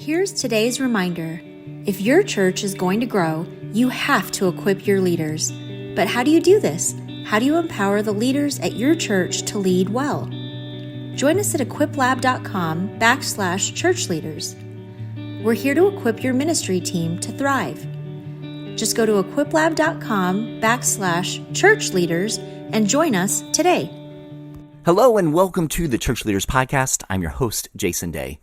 Here's today's reminder. If your church is going to grow, you have to equip your leaders. But how do you do this? How do you empower the leaders at your church to lead well? Join us at equiplab.com/churchleaders. We're here to equip your ministry team to thrive. Just go to equiplab.com/churchleaders and join us today. Hello and welcome to the Church Leaders Podcast. I'm your host, Jason Day.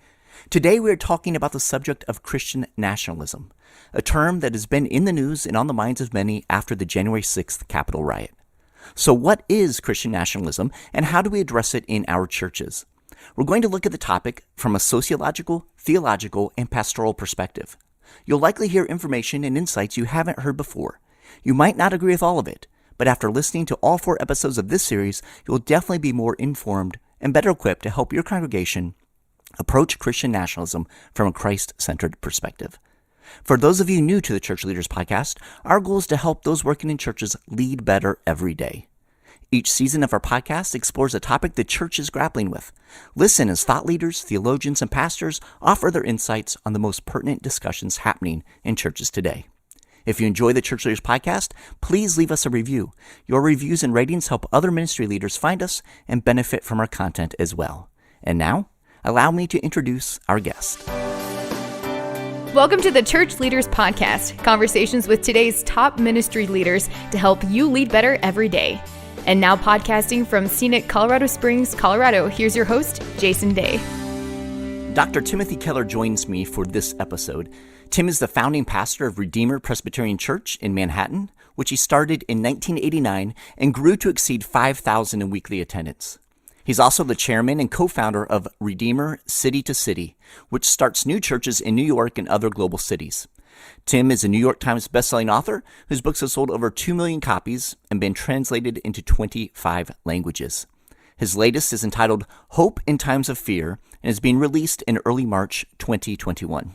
Today we are talking about the subject of Christian nationalism, a term that has been in the news and on the minds of many after the January 6th Capitol riot. So what is Christian nationalism and how do we address it in our churches? We're going to look at the topic from a sociological, theological, and pastoral perspective. You'll likely hear information and insights you haven't heard before. You might not agree with all of it, but after listening to all 4 episodes of this series, you'll definitely be more informed and better equipped to help your congregation approach Christian nationalism from a Christ-centered perspective. For those of you new to the Church Leaders Podcast, our goal is to help those working in churches lead better every day. Each season of our podcast explores a topic the church is grappling with. Listen as thought leaders, theologians, and pastors offer their insights on the most pertinent discussions happening in churches today. If you enjoy the Church Leaders Podcast, please leave us a review. Your reviews and ratings help other ministry leaders find us and benefit from our content as well. And now, allow me to introduce our guest. Welcome to the Church Leaders Podcast, conversations with today's top ministry leaders to help you lead better every day. And now podcasting from scenic Colorado Springs, Colorado, here's your host, Jason Day. Dr. Timothy Keller joins me for this episode. Tim is the founding pastor of Redeemer Presbyterian Church in Manhattan, which he started in 1989 and grew to exceed 5,000 in weekly attendance. He's also the chairman and co-founder of Redeemer City to City, which starts new churches in New York and other global cities. Tim is a New York Times bestselling author whose books have sold over 2 million copies and been translated into 25 languages. His latest is entitled Hope in Times of Fear and is being released in early March 2021.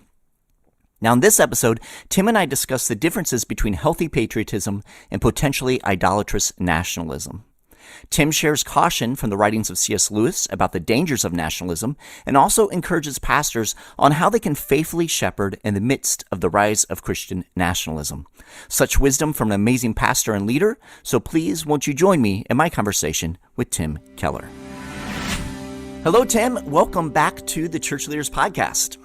Now in this episode, Tim and I discuss the differences between healthy patriotism and potentially idolatrous nationalism. Tim shares caution from the writings of C.S. Lewis about the dangers of nationalism and also encourages pastors on how they can faithfully shepherd in the midst of the rise of Christian nationalism. Such wisdom from an amazing pastor and leader, so please won't you join me in my conversation with Tim Keller. Hello, Tim. Welcome back to the Church Leaders Podcast.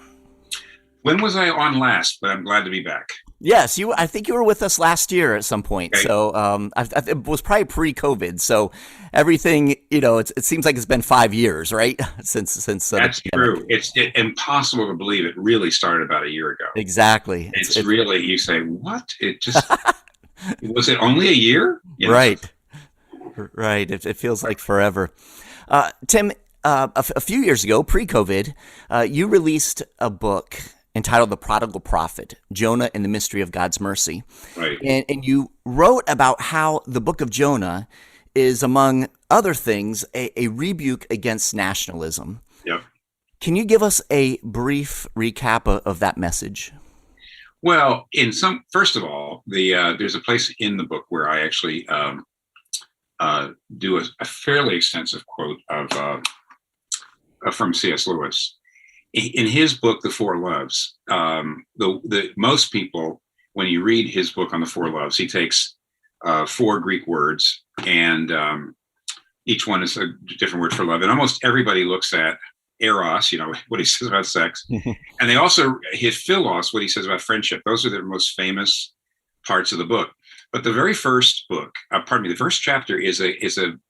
When was I on last? But I'm glad to be back. Yes, I think you were with us last year at some point. Okay. So it was probably pre-COVID. So everything, it seems like it's been 5 years, right? Since That's true. It's impossible to believe it really started about a year ago. Exactly. It's really, you say, what? It just, was it only a year? Right. Right. It feels like forever. Tim, a few years ago, pre-COVID, you released a book entitled The Prodigal Prophet, Jonah and the Mystery of God's Mercy. Right. And you wrote about how the book of Jonah is, among other things, a rebuke against nationalism. Yep. Can you give us a brief recap of that message? Well, first of all, there's a place in the book where I actually do a fairly extensive quote from C.S. Lewis. In his book, The Four Loves, most people, when you read his book on the Four Loves, he takes 4 Greek words, and each one is a different word for love. And almost everybody looks at eros, what he says about sex, and they also hit philos, what he says about friendship. Those are the most famous parts of the book. But the very first book, the first chapter is a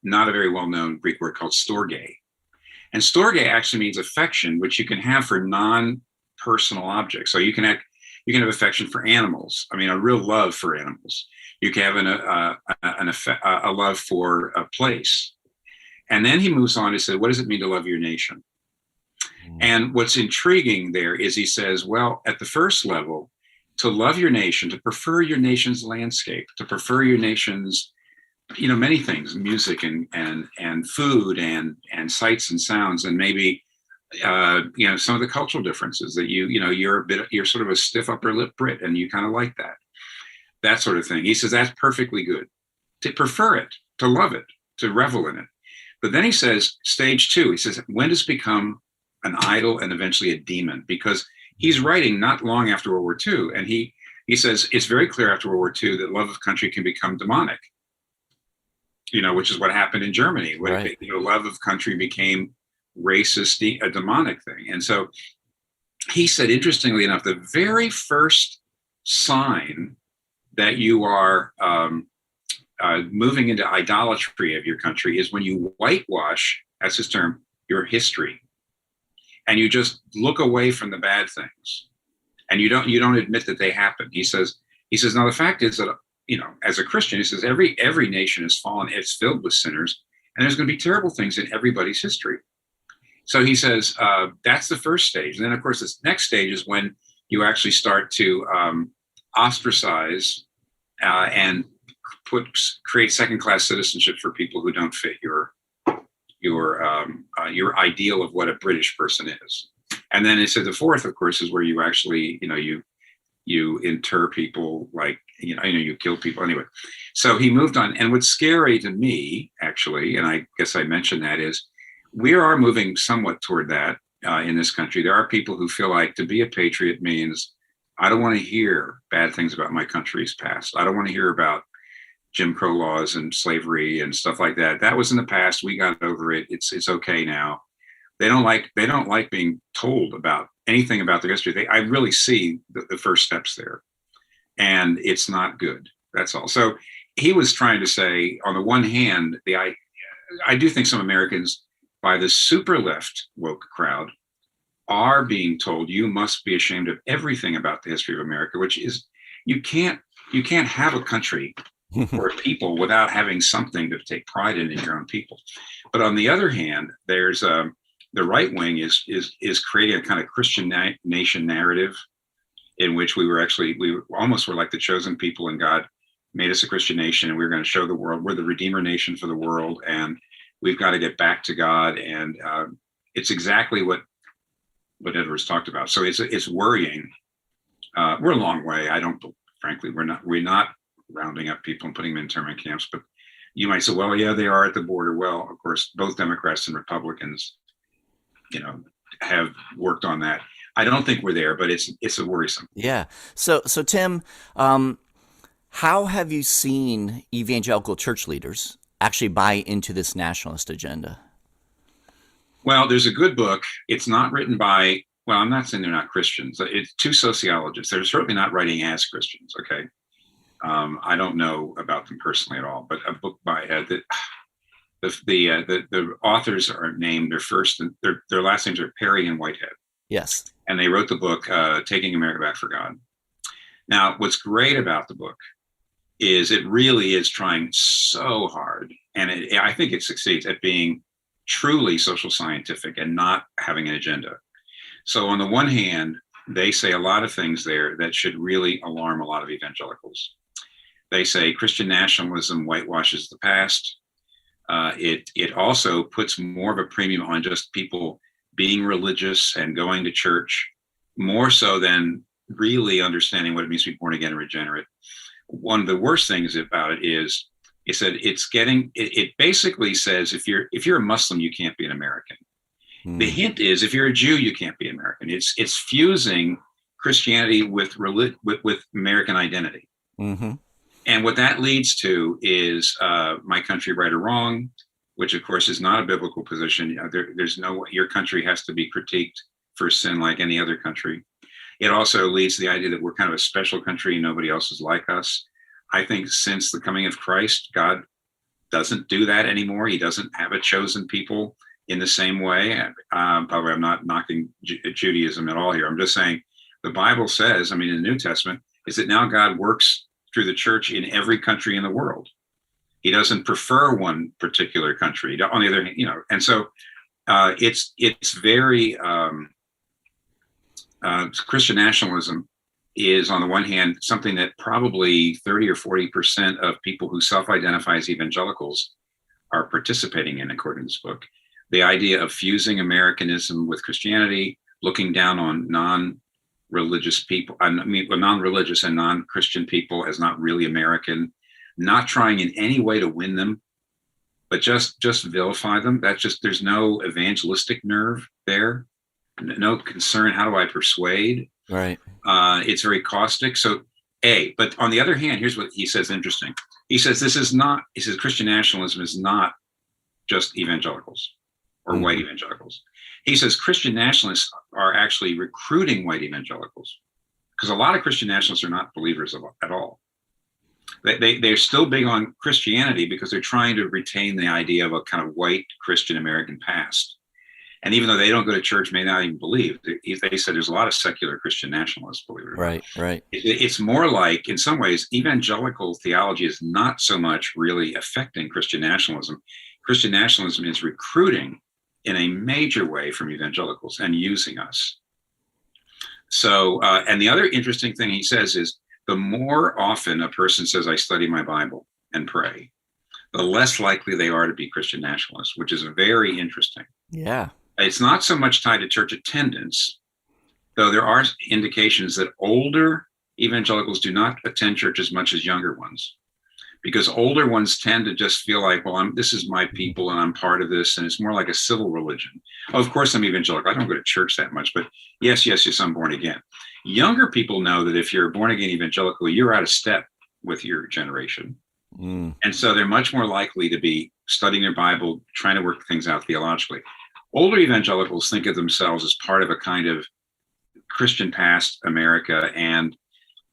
not a very well-known Greek word called storge. And storge actually means affection, which you can have for non-personal objects. So you can have affection for animals. I mean, a real love for animals. You can have a love for a place. And then he moves on to say, what does it mean to love your nation? And what's intriguing there is he says, well, at the first level, to love your nation, to prefer your nation's landscape, to prefer your nation's many things, music and food and sights and sounds, and maybe some of the cultural differences that you're sort of a stiff upper lip Brit and you kind of like that sort of thing. He says that's perfectly good. To prefer it, to love it, to revel in it. But then he says, stage 2, he says, when does it become an idol, and eventually a demon, because he's writing not long after World War II. And he says it's very clear after World War II that love of country can become demonic, which is what happened in Germany. Right. Love of country became racist, a demonic thing. And so he said, interestingly enough, the very first sign that you are moving into idolatry of your country is when you whitewash, that's his term, your history, and you just look away from the bad things, and you don't admit that they happened. He says now the fact is that as a Christian, he says every nation has fallen, it's filled with sinners, and there's going to be terrible things in everybody's history. So he says that's the first stage, and then of course this next stage is when you actually start to ostracize and create second-class citizenship for people who don't fit your ideal of what a British person is. And then it said the fourth, of course, is where you actually you inter people, like you kill people anyway. So he moved on, and what's scary to me actually, and I guess I mentioned that, is we are moving somewhat toward that in this country. There are people who feel like to be a patriot means I don't want to hear bad things about my country's past. I don't want to hear about Jim Crow laws and slavery and stuff like that. That was in the past. We got over it. It's okay now. They don't like being told about anything about their history. I really see the first steps there, and it's not good. That's all. So he was trying to say, on the one hand, I do think some Americans, by the super left woke crowd, are being told you must be ashamed of everything about the history of America, which is you can't have a country or people without having something to take pride in your own people. But on the other hand, there's the right wing is creating a kind of Christian nation narrative in which we almost were like the chosen people, and God made us a Christian nation, and we're going to show the world we're the Redeemer nation for the world, and we've got to get back to God. And it's exactly what Edwards talked about. So it's worrying. We're a long way. Frankly, we're not rounding up people and putting them in internment camps, but you might say, well, yeah, they are at the border. Well, of course, both Democrats and Republicans, have worked on that. I don't think we're there, but it's a worrisome. Yeah. So Tim, how have you seen evangelical church leaders actually buy into this nationalist agenda? Well, there's a good book. It's not written by, well, I'm not saying they're not Christians. It's two sociologists. They're certainly not writing as Christians. Okay. I don't know about them personally at all, but a book by the authors are named, their last names are Perry and Whitehead. Yes. And they wrote the book, Taking America Back for God. Now, what's great about the book is it really is trying so hard, and I think it succeeds at being truly social scientific and not having an agenda. So on the one hand, they say a lot of things there that should really alarm a lot of evangelicals. They say Christian nationalism whitewashes the past. It also puts more of a premium on just people being religious and going to church, more so than really understanding what it means to be born again and regenerate. One of the worst things about it is that it basically says if you're a Muslim, you can't be an American. The hint is if you're a Jew, you can't be American. It's fusing Christianity with American identity. Mm-hmm. And what that leads to is my country, right or wrong, which of course is not a biblical position. Your country has to be critiqued for sin like any other country. It also leads to the idea that we're kind of a special country and nobody else is like us. I think since the coming of Christ, God doesn't do that anymore. He doesn't have a chosen people in the same way. Probably I'm not knocking Judaism at all here. I'm just saying the Bible says, in the New Testament, is that now God works through the church in every country in the world. He doesn't prefer one particular country. On the other hand, and so it's very Christian nationalism is, on the one hand, something that probably 30 or 40% of people who self-identify as evangelicals are participating in, according to this book. The idea of fusing Americanism with Christianity, looking down on non-religious people, non-religious and non-Christian people as not really American, not trying in any way to win them, but just vilify them. There's no evangelistic nerve there. no concern. How do I persuade? Right. It's very caustic. So, but on the other hand, here's what he says interesting. He says Christian nationalism is not just evangelicals or white evangelicals. He says Christian nationalists are actually recruiting white evangelicals, because a lot of Christian nationalists are not believers at all. They're still big on Christianity because they're trying to retain the idea of a kind of white Christian American past. And even though they don't go to church, may not even believe, they said there's a lot of secular Christian nationalists, believe it or not. Right. It's more like, in some ways, evangelical theology is not so much really affecting Christian nationalism. Christian nationalism is recruiting in a major way from evangelicals and using us. So, and the other interesting thing he says is, the more often a person says, I study my Bible and pray, the less likely they are to be Christian nationalists, which is very interesting. Yeah. It's not so much tied to church attendance, though there are indications that older evangelicals do not attend church as much as younger ones, because older ones tend to just feel like, well, this is my people and I'm part of this. And it's more like a civil religion. Oh, of course, I'm evangelical. I don't go to church that much, but yes, I'm born again. Younger people know that if you're born again evangelical, you're out of step with your generation. And so they're much more likely to be studying their Bible, trying to work things out theologically. Older evangelicals think of themselves as part of a kind of Christian past America, and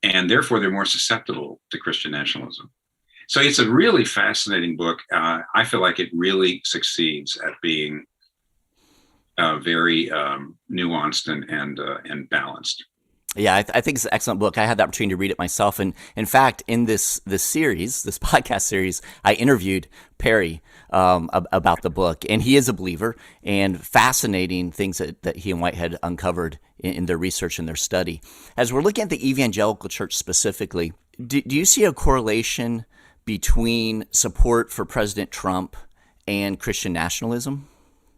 therefore they're more susceptible to Christian nationalism. So it's a really fascinating book. I feel like it really succeeds at being very nuanced and balanced. Yeah, I think it's an excellent book. I had the opportunity to read it myself. And in fact, in this podcast series, I interviewed Perry about the book. And he is a believer, and fascinating things that he and Whitehead uncovered in their research and their study. As we're looking at the evangelical church specifically, do you see a correlation between support for President Trump and Christian nationalism?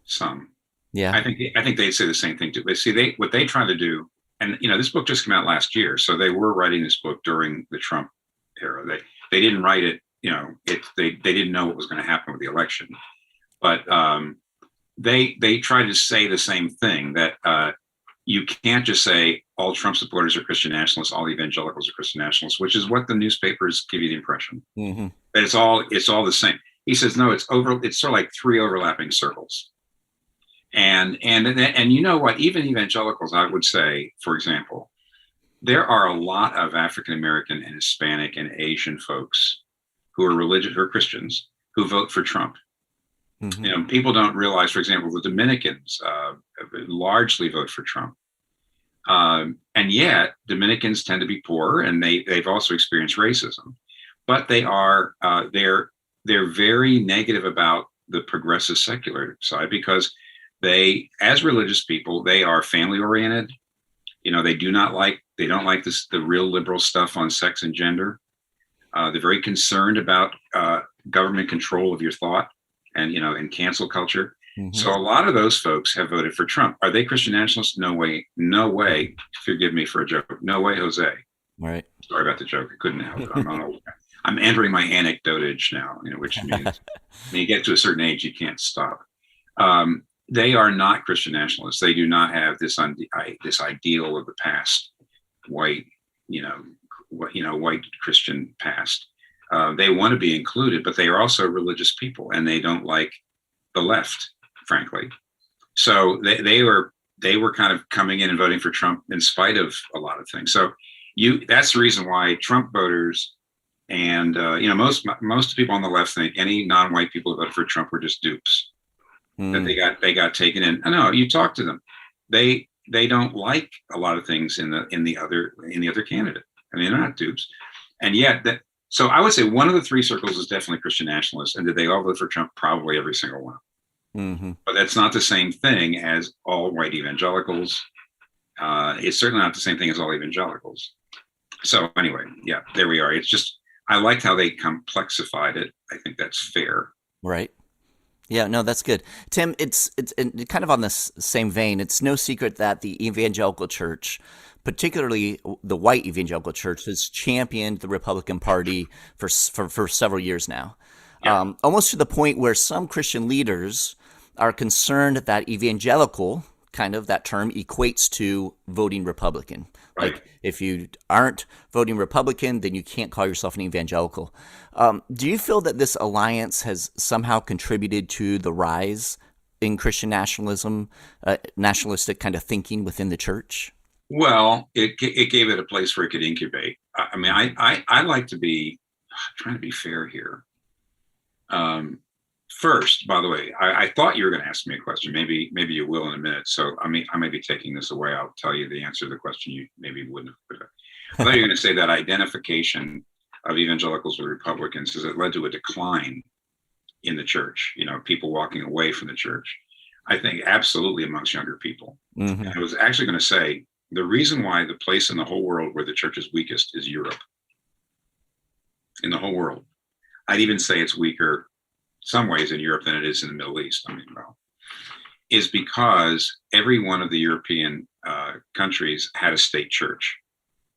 Some. Yeah. I think they'd say the same thing too. But see, what they try to do, and this book just came out last year, so they were writing this book during the Trump era. They didn't write it, they didn't know what was going to happen with the election, but they tried to say the same thing, that you can't just say all Trump supporters are Christian nationalists, all evangelicals are Christian nationalists, which is what the newspapers give you the impression. That it's all the same. He says no, it's sort of like three overlapping circles. And you know what? Even evangelicals, I would say, for example, there are a lot of African American and Hispanic and Asian folks who are religious or Christians who vote for Trump. People don't realize, for example, the Dominicans largely vote for Trump, and yet Dominicans tend to be poor, and they've also experienced racism, but they're very negative about the progressive secular side, because they, as religious people, they are family oriented. They don't like the real liberal stuff on sex and gender. They're very concerned about government control of your thought and cancel culture. So a lot of those folks have voted for Trump. Are they Christian nationalists? No way. Forgive me for a joke. No way, Jose. Right. Sorry about the joke. I couldn't help it. I'm entering my anecdotage now, which means when you get to a certain age, you can't stop. They are not Christian nationalists. They do not have this ideal of the past, white Christian past. They want to be included, but they are also religious people, and they don't like the left, frankly. So they were kind of coming in and voting for Trump in spite of a lot of things. So that's the reason why Trump voters and most people on the left think any non-white people who voted for Trump were just dupes. That they got taken in. No, you talk to them. They don't like a lot of things in the other candidate. I mean, they're not dupes. And yet so I would say one of the three circles is definitely Christian nationalists. And did they all vote for Trump? Probably every single one. But that's not the same thing as all white evangelicals. It's certainly not the same thing as all evangelicals. So anyway, yeah, there we are. It's just, I liked how they complexified it. I think that's fair. Right. Yeah, no, that's good. Tim, it's kind of on this same vein. It's no secret that the evangelical church, particularly the white evangelical church, has championed the Republican Party for several years now, almost to the point where some Christian leaders are concerned that evangelical kind of, that term equates to voting Republican. Right. Like, if you aren't voting Republican, then you can't call yourself an evangelical. Do you feel that this alliance has somehow contributed to the rise in Christian nationalism, nationalistic kind of thinking within the church? Well, it gave it a place where it could incubate. I mean, I like to be trying to be fair here. First, by the way, I thought you were going to ask me a question. Maybe you will in a minute. So I may be taking this away. I'll tell you the answer to the question you maybe wouldn't have put. I thought you were going to say that identification of evangelicals with Republicans has it led to a decline in the church. People walking away from the church. I think absolutely amongst younger people. Mm-hmm. And I was actually going to say the reason why the place in the whole world where the church is weakest is Europe. In the whole world, I'd even say it's weaker some ways in Europe than it is in the Middle East. Is because every one of the European countries had a state church.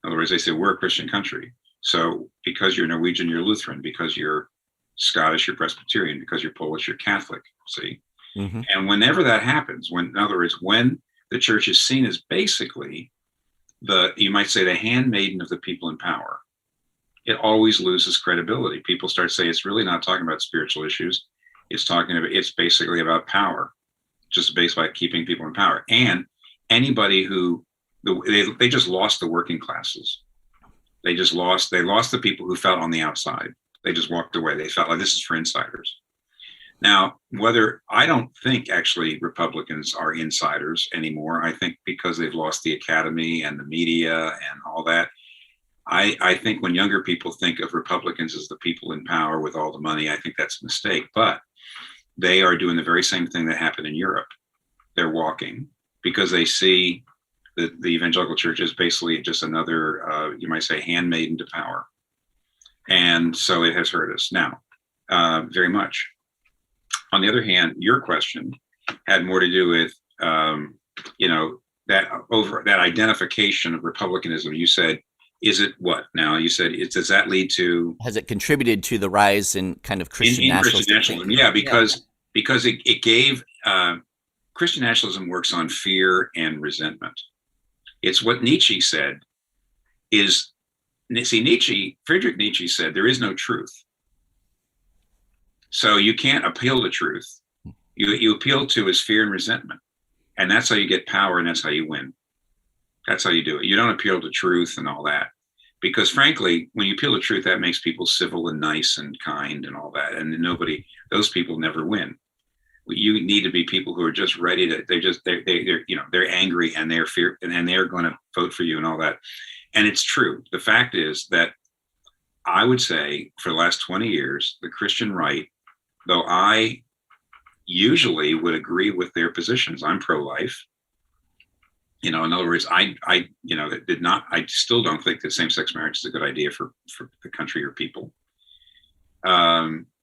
In other words, they say we're a Christian country. So because you're Norwegian, you're Lutheran. Because you're Scottish, you're Presbyterian. Because you're Polish, you're Catholic. See, mm-hmm. And whenever that happens, in other words, when the church is seen as basically you might say the handmaiden of the people in power, it always loses credibility. People start saying it's really not talking about spiritual issues. It's basically about power, just based by keeping people in power. And anybody they just lost the working classes. They lost the people who felt on the outside. They just walked away. They felt like this is for insiders. Now, I don't think actually Republicans are insiders anymore. I think because they've lost the academy and the media and all that. I think when younger people think of Republicans as the people in power with all the money, I think that's a mistake. But they are doing the very same thing that happened in Europe. They're walking because they see the evangelical church is basically just another, you might say, handmaiden to power. And so it has hurt us now very much. On the other hand, your question had more to do with, that identification of republicanism. You said, is it what now? You said, does that lead to? Has it contributed to the rise in kind of Christian nationalism? Yeah, because it gave Christian nationalism works on fear and resentment. It's what Nietzsche said Friedrich Nietzsche said, there is no truth. So you can't appeal to truth. You appeal to is fear and resentment. And that's how you get power, and that's how you win. That's how you do it. You don't appeal to truth and all that. Because frankly, when you appeal to truth, that makes people civil and nice and kind and all that. And those people never win. You need to be people who are just ready to, they're angry and they're fear and they're going to vote for you and all that. And it's true. The fact is that I would say for the last 20 years, the Christian right, though I usually would agree with their positions, I'm pro-life. In other words, I still don't think that same-sex marriage is a good idea for the country or people.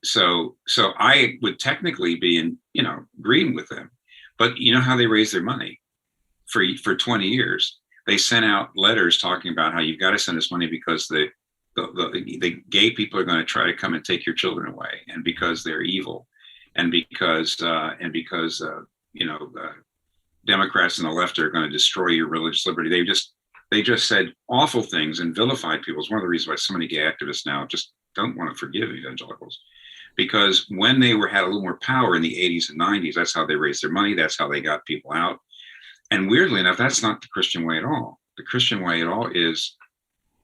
So I would technically be agreeing with them, but you know how they raise their money for 20 years. They sent out letters talking about how you've got to send us money because the gay people are going to try to come and take your children away, and because they're evil, and because Democrats and the left are going to destroy your religious liberty. They just said awful things and vilified people. It's one of the reasons why so many gay activists now just don't want to forgive evangelicals, because when they had a little more power in the 80s and 90s, that's how they raised their money. That's how they got people out. And weirdly enough, that's not the Christian way at all. The Christian way at all is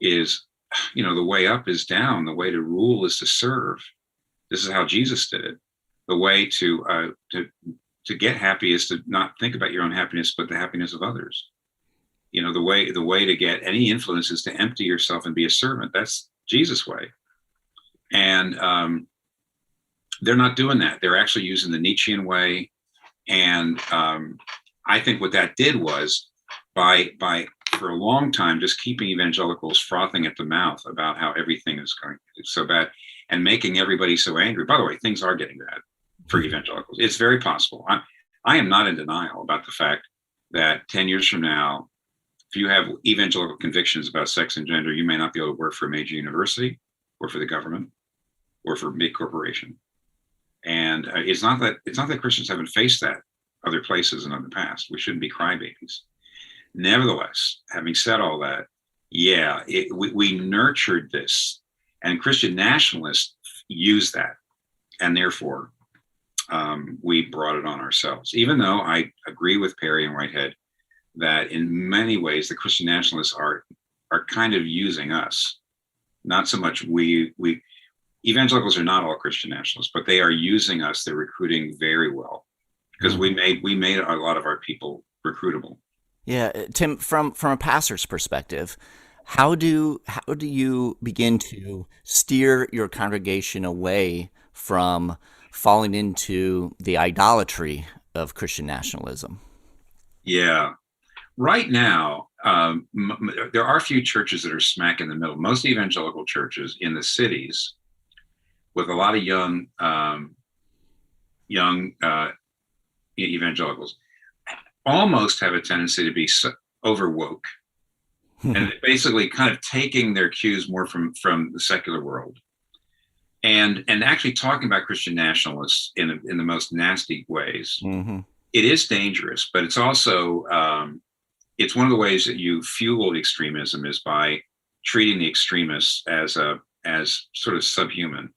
the way up is down. The way to rule is to serve. This is how Jesus did it. The way to get happy is to not think about your own happiness, but the happiness of others. The way to get any influence is to empty yourself and be a servant. That's Jesus' way. And they're not doing that. They're actually using the Nietzschean way. And I think what that did was by for a long time, just keeping evangelicals frothing at the mouth about how everything is going so bad and making everybody so angry. By the way, things are getting bad for evangelicals. It's very possible. I am not in denial about the fact that 10 years from now, if you have evangelical convictions about sex and gender, you may not be able to work for a major university or for the government or for a big corporation. And it's not that Christians haven't faced that. other places and of the past. We shouldn't be crybabies. Nevertheless, having said all that, yeah, we nurtured this, and Christian nationalists used that, and therefore we brought it on ourselves. Even though I agree with Perry and Whitehead that in many ways the Christian nationalists are kind of using us. Not so much we evangelicals are not all Christian nationalists, but they are using us. They're recruiting very well because we made a lot of our people recruitable. Yeah, Tim, from a pastor's perspective, how do you begin to steer your congregation away from falling into the idolatry of Christian nationalism? Yeah, right now there are a few churches that are smack in the middle. Most evangelical churches in the cities, with a lot of young evangelicals, almost have a tendency to be over woke and basically kind of taking their cues more from the secular world and actually talking about Christian nationalists in the most nasty ways. Mm-hmm. It is dangerous, but it's also it's one of the ways that you fuel extremism is by treating the extremists as sort of subhuman.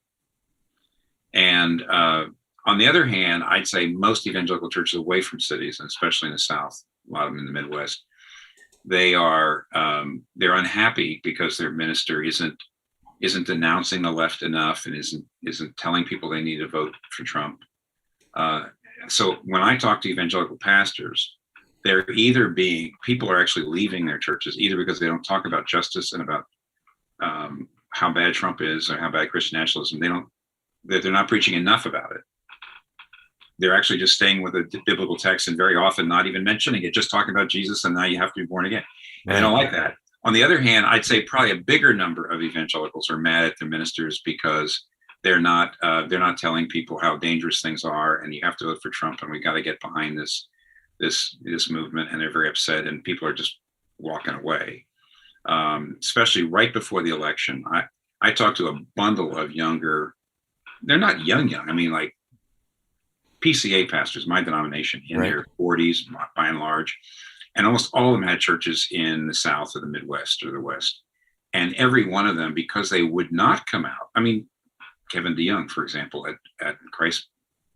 And on the other hand, I'd say most evangelical churches away from cities, and especially in the South, a lot of them in the Midwest, they're unhappy because their minister isn't denouncing the left enough and isn't telling people they need to vote for Trump. So when I talk to evangelical pastors, people are actually leaving their churches either because they don't talk about justice and about how bad Trump is or how bad Christian nationalism. They're not preaching enough about it. They're actually just staying with a biblical text and very often not even mentioning it, just talking about Jesus and now you have to be born again. And they don't like that. On the other hand, I'd say probably a bigger number of evangelicals are mad at their ministers because they're not telling people how dangerous things are and you have to vote for Trump and we got to get behind this movement, and they're very upset and people are just walking away. Especially right before the election. I talked to a bundle of younger, they're not young, I mean like PCA pastors, my denomination, in their 40s by and large. And almost all of them had churches in the South or the Midwest or the West. And every one of them, because they would not come out. I mean, Kevin DeYoung, for example, at Christ,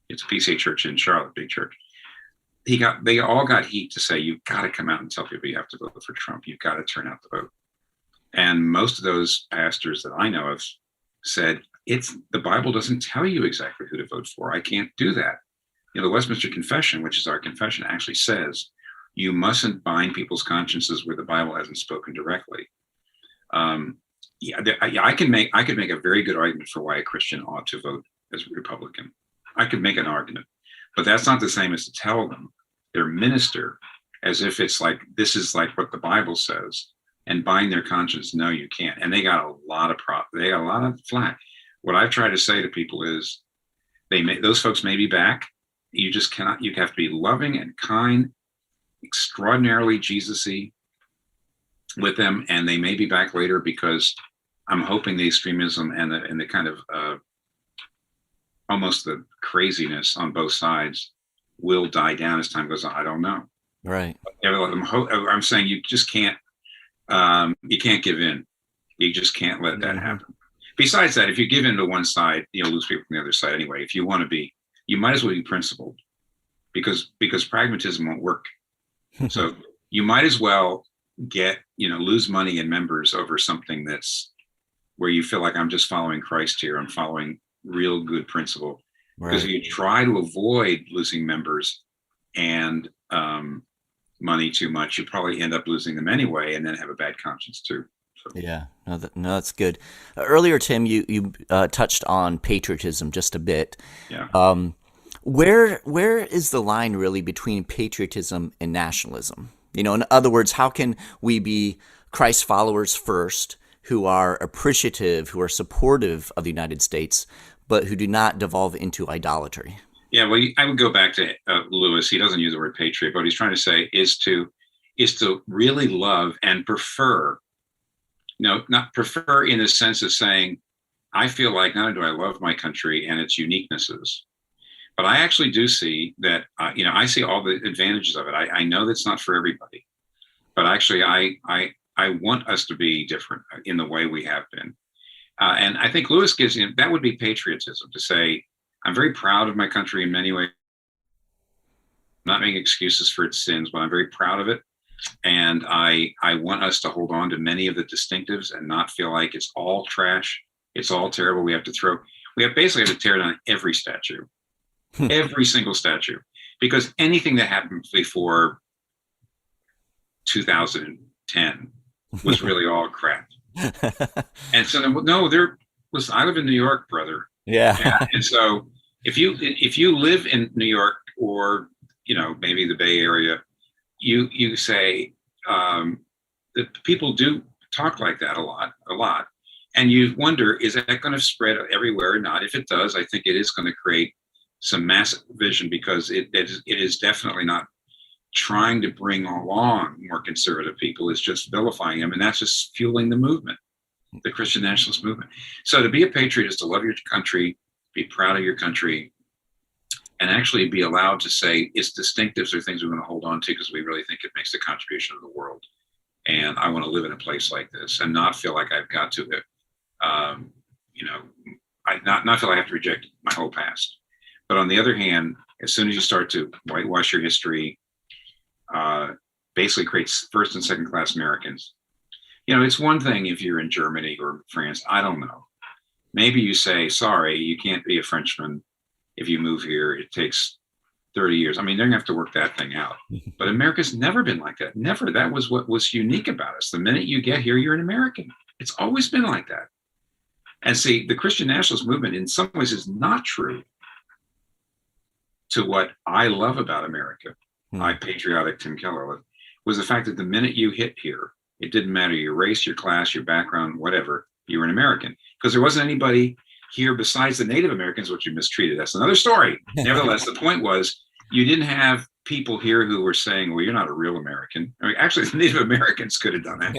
it's a PCA church in Charlotte, big church. They all got heat to say, you've got to come out and tell people you have to vote for Trump. You've got to turn out the vote. And most of those pastors that I know of said, the Bible doesn't tell you exactly who to vote for. I can't do that. The Westminster Confession, which is our confession, actually says you mustn't bind people's consciences where the Bible hasn't spoken directly. I could make a very good argument for why a Christian ought to vote as a Republican. I could make an argument, but that's not the same as to tell them, their minister, as if it's like, this is like what the Bible says, and bind their conscience. No, you can't. And they got a lot of flack. What I've tried to say to people is, those folks may be back. You just cannot. You have to be loving and kind, extraordinarily Jesus-y with them, and they may be back later because I'm hoping the extremism and the kind of almost the craziness on both sides will die down as time goes on. I don't know. Right. I'm saying you just can't. You can't give in. You just can't let that happen. Besides that, if you give in to one side, you'll lose people from the other side anyway. If you want to be, you might as well be principled, because pragmatism won't work. So you might as well lose money and members over something that's where you feel like I'm just following Christ here. I'm following real good principle. Because if you try to avoid losing members and money too much, you probably end up losing them anyway, and then have a bad conscience too. So. Yeah, no, that's good. Earlier, Tim, you touched on patriotism just a bit. Yeah. Where is the line really between patriotism and nationalism? In other words, how can we be Christ followers first, who are appreciative, who are supportive of the United States, but who do not devolve into idolatry? Yeah, well, I would go back to Lewis. He doesn't use the word patriot, but what he's trying to say is to really love and prefer. Not prefer in the sense of saying, I feel like not only do I love my country and its uniquenesses, But I actually do see that, I see all the advantages of it. I know that's not for everybody, but actually I want us to be different in the way we have been. And I think Lewis gives you, that would be patriotism, to say, I'm very proud of my country in many ways. I'm not making excuses for its sins, but I'm very proud of it. And I want us to hold on to many of the distinctives and not feel like it's all trash. It's all terrible. We have basically to tear down every statue, every single statue, because anything that happened before 2010 was really all crap. And so I live in New York, brother. Yeah. And so if you live in New York, or maybe the Bay Area, you say that people do talk like that a lot, and you wonder, is that going to spread everywhere or not? If it does, I think it is going to create some massive division, because it is definitely not trying to bring along more conservative people. It's just vilifying them, and that's just fueling the movement, the Christian nationalist movement. So to be a patriot is to love your country, be proud of your country, and actually be allowed to say its distinctives are things we want to hold on to because we really think it makes a contribution to the world. And I want to live in a place like this and not feel like I've got to, not feel I have to reject my whole past. But on the other hand, as soon as you start to whitewash your history, basically creates first and second class Americans. It's one thing if you're in Germany or France, I don't know. Maybe you say, sorry, you can't be a Frenchman. If you move here, it takes 30 years. I mean, they're gonna have to work that thing out. But America's never been like that. Never. That was what was unique about us. The minute you get here, you're an American. It's always been like that. And see, the Christian nationalist movement in some ways is not true to what I love about America. My patriotic Tim Keller was the fact that the minute you hit here, it didn't matter your race, your class, your background, whatever, you were an American. Because there wasn't anybody here besides the Native Americans, which you mistreated. That's another story. Nevertheless, the point was, you didn't have people here who were saying, well, you're not a real American. I mean, actually, the Native Americans could have done that,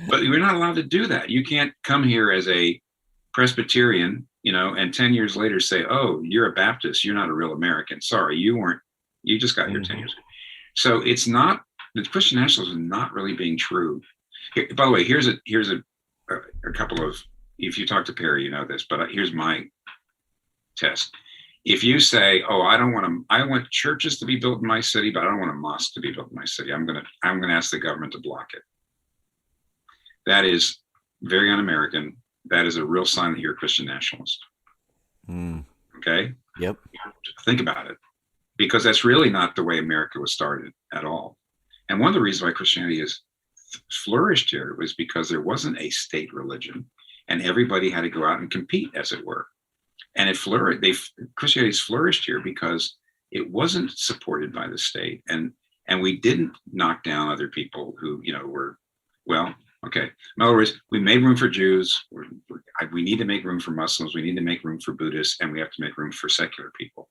but you're not allowed to do that. You can't come here as a Presbyterian, and 10 years later say, oh, you're a Baptist. You're not a real American. Sorry, you weren't. You just got here 10 years ago. So it's not, the Christian nationalism is not really being true. Here, by the way, here's a couple of, if you talk to Perry, you know this, but here's my test. If you say, oh, I want churches to be built in my city, but I don't want a mosque to be built in my city, I'm going to ask the government to block it. That is very un-American. That is a real sign that you're a Christian nationalist. Okay? Yep. Think about it. Because that's really not the way America was started at all. And one of the reasons why Christianity has flourished here was because there wasn't a state religion, and everybody had to go out and compete, as it were. And Christianity's flourished here because it wasn't supported by the state, and we didn't knock down other people who were, well, okay. In other words, we made room for Jews. We need to make room for Muslims. We need to make room for Buddhists, and we have to make room for secular people,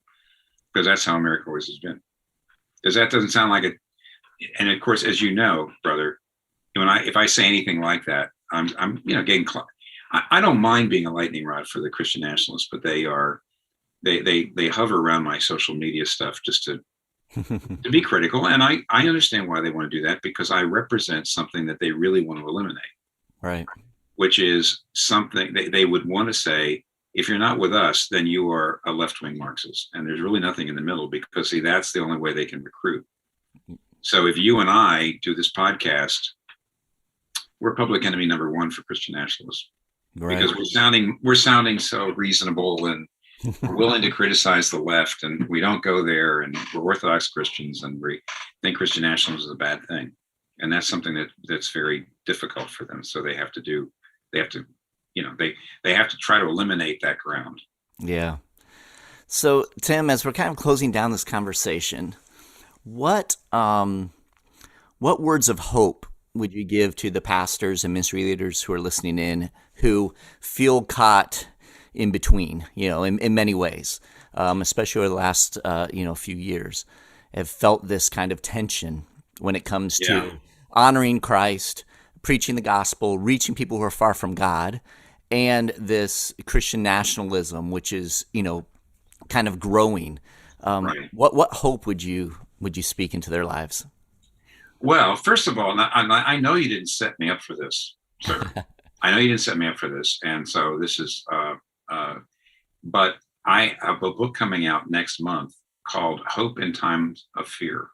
because that's how America always has been. Because that doesn't sound like it. And of course, as you know, brother, if I say anything like that, I'm getting. I don't mind being a lightning rod for the Christian nationalists, but they hover around my social media stuff just to be critical. And I understand why they want to do that, because I represent something that they really want to eliminate. Right. Which is something they would want to say, if you're not with us, then you are a left-wing Marxist. And there's really nothing in the middle, because see, that's the only way they can recruit. So if you and I do this podcast, we're public enemy number one for Christian nationalists. Right. Because we're sounding so reasonable, and we're willing to criticize the left, and we don't go there, and we're Orthodox Christians, and we think Christian nationalism is a bad thing. And that's something that's very difficult for them. So they have to try to eliminate that ground. Yeah. So Tim, as we're kind of closing down this conversation, what words of hope would you give to the pastors and ministry leaders who are listening in, who feel caught in between, in many ways, especially over the last, few years, have felt this kind of tension when it comes to honoring Christ, preaching the gospel, reaching people who are far from God, and this Christian nationalism, which is, kind of growing Right. What hope would you speak into their lives? Well, first of all, I know you didn't set me up for this, sir. I know you didn't set me up for this, and so this is. But I have a book coming out next month called "Hope in Times of Fear."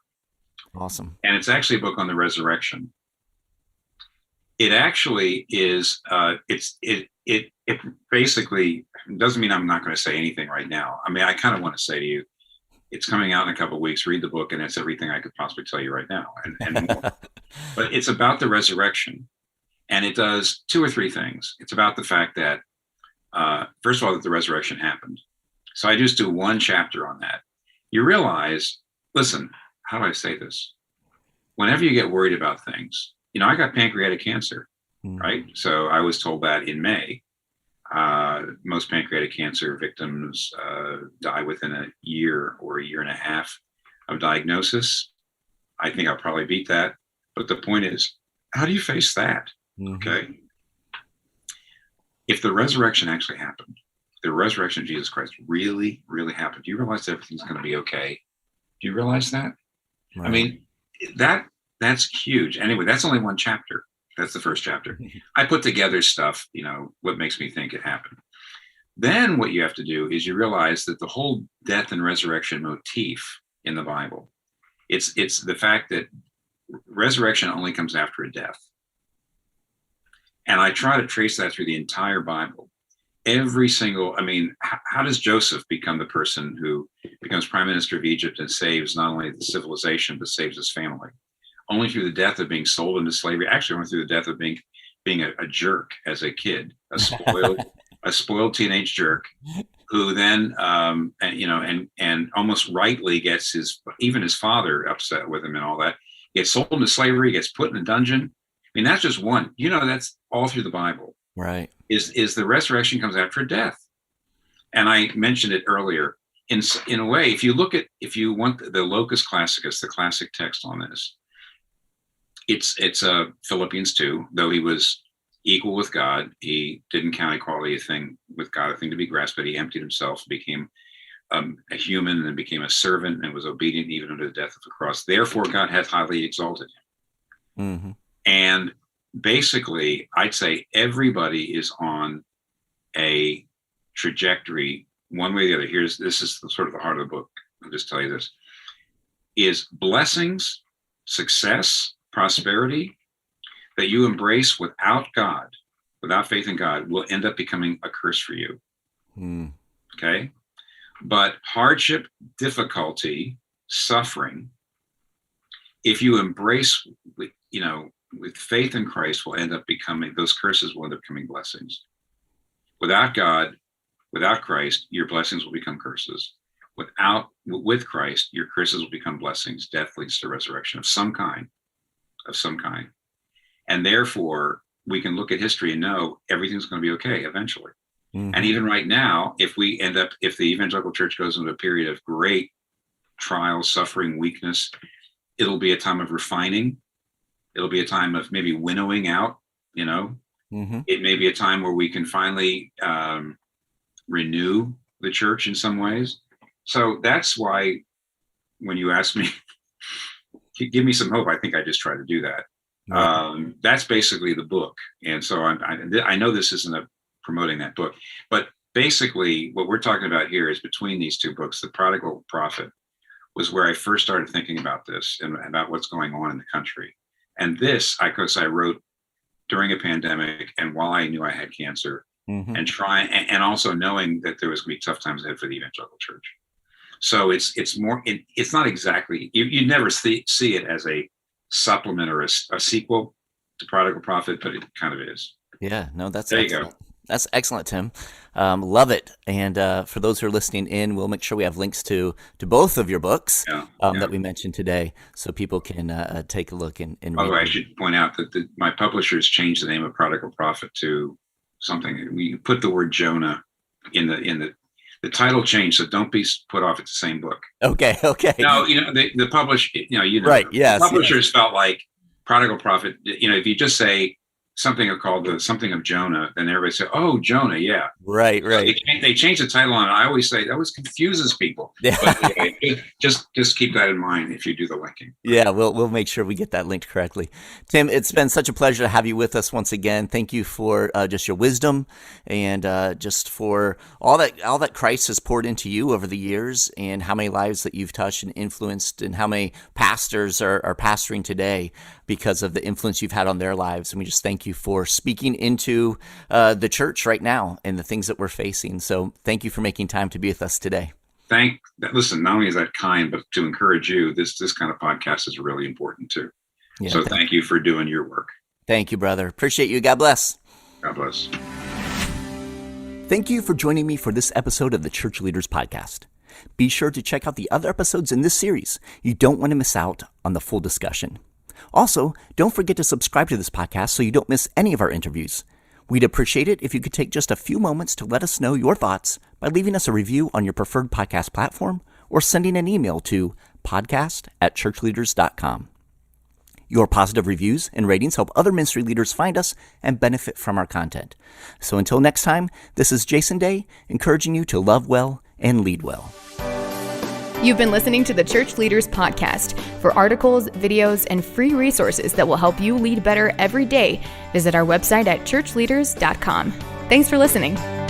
Awesome. And it's actually a book on the resurrection. It actually is. It basically doesn't mean I'm not going to say anything right now. I mean, I kind of want to say to you, it's coming out in a couple of weeks. Read the book, and it's everything I could possibly tell you right now, and more. But it's about the resurrection, and it does two or three things. It's about the fact that, first of all, that the resurrection happened. So I just do one chapter on that. You realize, listen, how do I say this? Whenever you get worried about things, I got pancreatic cancer, right? So I was told that in May. Most pancreatic cancer victims die within a year or a year and a half of diagnosis. I think I'll probably beat that. But the point is, how do you face that? Okay. If the resurrection actually happened, the resurrection of Jesus Christ really, really happened, do you realize everything's going to be okay? Do you realize that? Right. I mean, that's huge. Anyway, that's only one chapter. That's the first chapter. I put together stuff, what makes me think it happened. Then what you have to do is you realize that the whole death and resurrection motif in the Bible, it's the fact that resurrection only comes after a death. And I try to trace that through the entire Bible. How does Joseph become the person who becomes prime minister of Egypt and saves not only the civilization, but saves his family? Only through the death of being sold into slavery, actually only through the death of being a jerk as a kid, a spoiled teenage jerk, who then and almost rightly gets even his father upset with him and all that. Gets sold into slavery, gets put in a dungeon. I mean, that's just one. That's all through the Bible. Right. Is the resurrection comes after death. And I mentioned it earlier. In a way, if you want the locus classicus, the classic text on this, it's Philippians 2. Though he was equal with God, he didn't count equality with God a thing to be grasped, but he emptied himself, became a human, and then became a servant, and was obedient even unto the death of the cross. Therefore, God hath highly exalted him. Mm-hmm. And basically, I'd say everybody is on a trajectory, one way or the other. This is sort of the heart of the book. I'll just tell you this: is blessings, success, prosperity that you embrace without God, without faith in God, will end up becoming a curse for you. Okay? But hardship, difficulty, suffering, if you embrace, with faith in Christ, will end up becoming, those curses will end up becoming blessings. Without God, without Christ, your blessings will become curses. With Christ, your curses will become blessings. Death leads to resurrection of some kind. And therefore, we can look at history and know everything's going to be okay eventually. Mm-hmm. And even right now, if the evangelical church goes into a period of great trial, suffering, weakness, it'll be a time of refining. It'll be a time of maybe winnowing out, Mm-hmm. It may be a time where we can finally renew the church in some ways. So that's why when you ask me, give me some hope, I think I just try to do that. Right. That's basically the book. And so I know this isn't promoting that book, but basically what we're talking about here is between these two books. The Prodigal Prophet was where I first started thinking about this and about what's going on in the country. And this, I wrote during a pandemic and while I knew I had cancer, mm-hmm. and also knowing that there was going to be tough times ahead for the evangelical church. So it's more, it's not exactly, you never see it as a supplement or a sequel to Prodigal Prophet, but it kind of is. Yeah, no, that's there excellent. You go. That's excellent, Tim. Love it. And for those who are listening in, we'll make sure we have links to both of your books that we mentioned today, so people can take a look and read. Although I should point out that my publishers changed the name of Prodigal Prophet to something. We put the word Jonah in the title changed, so don't be put off. It's the same book. Okay. No, the publish. Right. Yes. The publishers felt like Prodigal Prophet. If you just say something called the something of Jonah, and everybody said, "Oh, Jonah, yeah." Right. They changed the title on it. I always say that always confuses people. Yeah. But just keep that in mind if you do the linking. Yeah, we'll make sure we get that linked correctly. Tim, it's been such a pleasure to have you with us once again. Thank you for just your wisdom and just for all that Christ has poured into you over the years, and how many lives that you've touched and influenced, and how many pastors are pastoring today because of the influence you've had on their lives. And we just thank you for speaking into the church right now and the things that we're facing. So thank you for making time to be with us today. Listen, not only is that kind, but to encourage you, this kind of podcast is really important too. Yeah, so thank you for doing your work. Thank you, brother. Appreciate you. God bless. God bless. Thank you for joining me for this episode of the Church Leaders Podcast. Be sure to check out the other episodes in this series. You don't want to miss out on the full discussion. Also, don't forget to subscribe to this podcast so you don't miss any of our interviews. We'd appreciate it if you could take just a few moments to let us know your thoughts by leaving us a review on your preferred podcast platform or sending an email to podcast@ChurchLeaders.com. Your positive reviews and ratings help other ministry leaders find us and benefit from our content. So until next time, this is Jason Day, encouraging you to love well and lead well. You've been listening to the Church Leaders Podcast. For articles, videos, and free resources that will help you lead better every day, visit our website at ChurchLeaders.com. Thanks for listening.